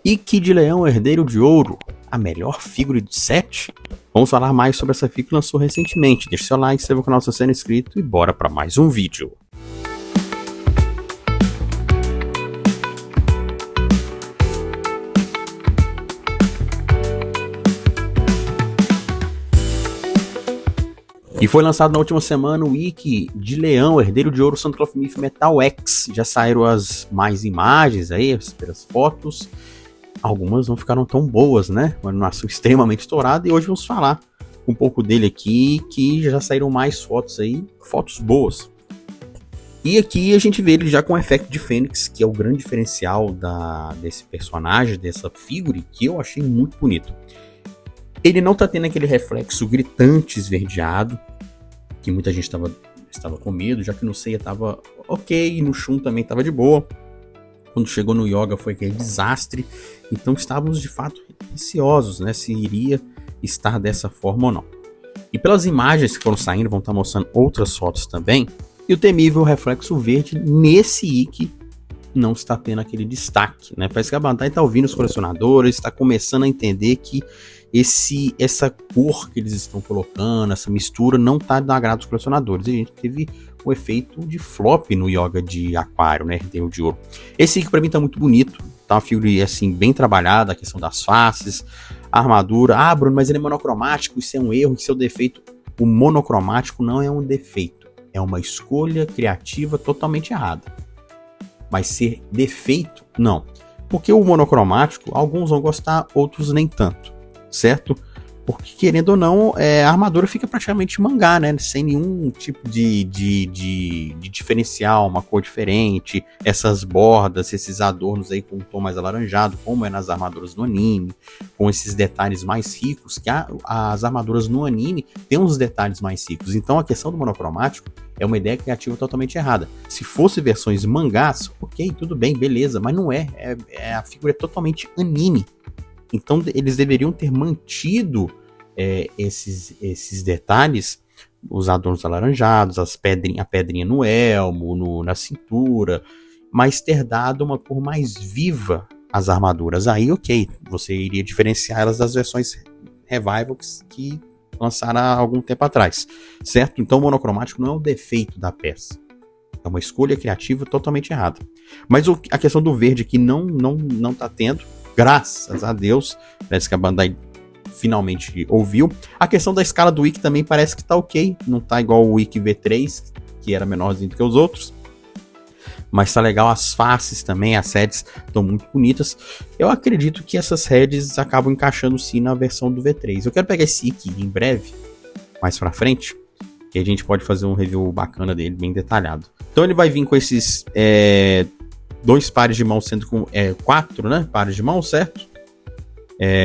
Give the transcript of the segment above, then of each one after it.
Ikki de Leão Herdeiro de Ouro, a melhor figura de set? Vamos falar mais sobre essa figura que lançou recentemente. Deixe seu like, se inscreva no canal se você não é inscrito e bora para mais um vídeo. E foi lançado na última semana o Ikki de Leão, Herdeiro de Ouro, Sand Cloth Myth Metal X. Já saíram as mais imagens aí, as fotos. Algumas não ficaram tão boas, né? Uma animação extremamente estourada. E hoje vamos falar um pouco dele aqui, que já saíram mais fotos aí, fotos boas. E aqui a gente vê ele já com o efeito de Fênix, que é o grande diferencial desse personagem, dessa figure, que eu achei muito bonito. Ele não tá tendo aquele reflexo gritante esverdeado, que muita gente estava com medo, já que no Seiya tava ok, e no Shun também tava de boa. Quando chegou no Yoga foi aquele desastre, então estávamos de fato receosos, né, se iria estar dessa forma ou não. E pelas imagens que foram saindo, vão estar mostrando outras fotos também, e o temível reflexo verde nesse Ikki não está tendo aquele destaque, né? Parece que a Bandai está ouvindo os colecionadores, está começando a entender que essa cor que eles estão colocando, essa mistura, não está do agrado dos colecionadores. E a gente teve o efeito de flop no Yoga de Aquário, né? Herdeiro de Ouro. Esse aqui para mim tá muito bonito, tá uma figura assim bem trabalhada, a questão das faces, a armadura. Ah, Bruno, mas ele é monocromático, isso é um erro, isso é um defeito. O monocromático não é um defeito, é uma escolha criativa totalmente errada. Mas ser defeito, não. Porque o monocromático, alguns vão gostar, outros nem tanto, certo? Porque, querendo ou não, a armadura fica praticamente mangá, né? Sem nenhum tipo de diferencial, uma cor diferente, essas bordas, esses adornos aí com um tom mais alaranjado, como é nas armaduras do anime, com esses detalhes mais ricos, que as armaduras no anime têm uns detalhes mais ricos. Então a questão do monocromático é uma ideia criativa totalmente errada. Se fosse versões mangás, ok, tudo bem, beleza, mas não é. A figura é totalmente anime. Então eles deveriam ter mantido esses detalhes, os adornos alaranjados, a pedrinha no elmo, na cintura, mas ter dado uma cor mais viva às armaduras. Aí ok, você iria diferenciar elas das versões Revival que lançaram há algum tempo atrás, certo? Então o monocromático não é um defeito da peça. É uma escolha criativa totalmente errada. Mas a questão do verde aqui não tá tendo. Graças a Deus, parece que a Bandai finalmente ouviu. A questão da escala do Ikki também parece que tá ok. Não tá igual o Ikki V3, que era menorzinho do que os outros. Mas tá legal, as faces também, as heads estão muito bonitas. Eu acredito que essas heads acabam encaixando sim na versão do V3. Eu quero pegar esse Ikki em breve, mais pra frente, que a gente pode fazer um review bacana dele, bem detalhado. Então ele vai vir com esses... dois pares de mãos, sendo com 4, né, pares de mãos, certo?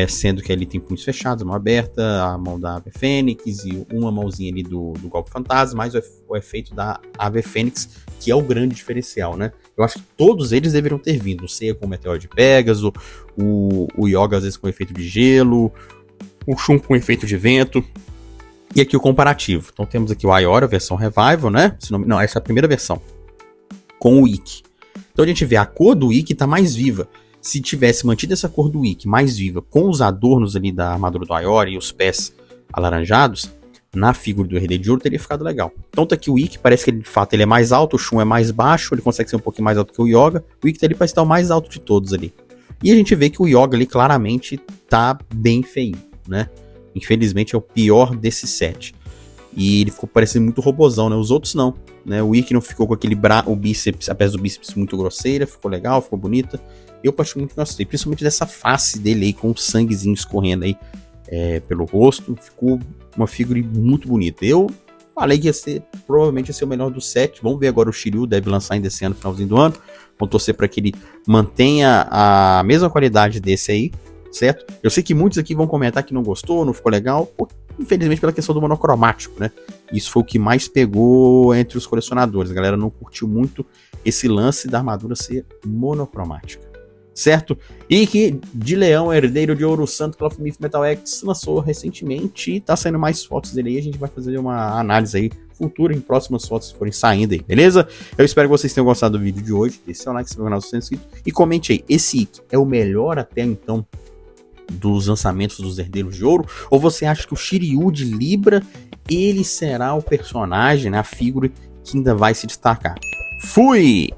Sendo que ali tem punhos fechados, mão aberta, a mão da Ave Fênix e uma mãozinha ali do Golpe Fantasma, mais o efeito da Ave Fênix, que é o grande diferencial, né? Eu acho que todos eles deveriam ter vindo. O Seiya com o Meteor de Pégaso, o Yoga às vezes com efeito de gelo, o Shun com efeito de vento. E aqui o comparativo. Então temos aqui o Ayora, versão Revival, né? Não, essa é a primeira versão, com o Ikki. Então a gente vê a cor do Ikki tá mais viva. Se tivesse mantido essa cor do Ikki mais viva, com os adornos ali da armadura do Ayora e os pés alaranjados, na figura do Herdeiro de Ouro teria ficado legal. Então tá aqui o Ikki, parece que ele, de fato ele é mais alto, o Shun é mais baixo, ele consegue ser um pouquinho mais alto que o Yoga. O Ikki tá ali para estar o mais alto de todos ali. E a gente vê que o Yoga ali claramente tá bem feio, né? Infelizmente é o pior desse set. E ele ficou parecendo muito robozão, né? Os outros não, né? O Ikki não ficou com aquele o bíceps, a peça do bíceps muito grosseira, ficou legal, ficou bonita. Eu particularmente gostei, principalmente dessa face dele aí, com o sanguezinho escorrendo aí pelo rosto. Ficou uma figura muito bonita. Eu falei que provavelmente ia ser o melhor do set. Vamos ver agora o Shiryu, deve lançar ainda esse ano, finalzinho do ano. Vamos torcer para que ele mantenha a mesma qualidade desse aí, certo? Eu sei que muitos aqui vão comentar que não gostou, não ficou legal, infelizmente pela questão do monocromático, né? Isso foi o que mais pegou entre os colecionadores. A galera não curtiu muito esse lance da armadura ser monocromática, certo? E que de Leão, Herdeiro de Ouro, Sand Cloth Myth Metal X lançou recentemente e tá saindo mais fotos dele aí. A gente vai fazer uma análise aí futuro, em próximas fotos que forem saindo aí, beleza? Eu espero que vocês tenham gostado do vídeo de hoje. Deixe seu like, se inscreva no canal se não é inscrito. E comente aí, esse Ikki é o melhor até então dos lançamentos dos Herdeiros de Ouro? Ou você acha que o Shiryu de Libra, ele será o personagem, né, a figura que ainda vai se destacar? Fui!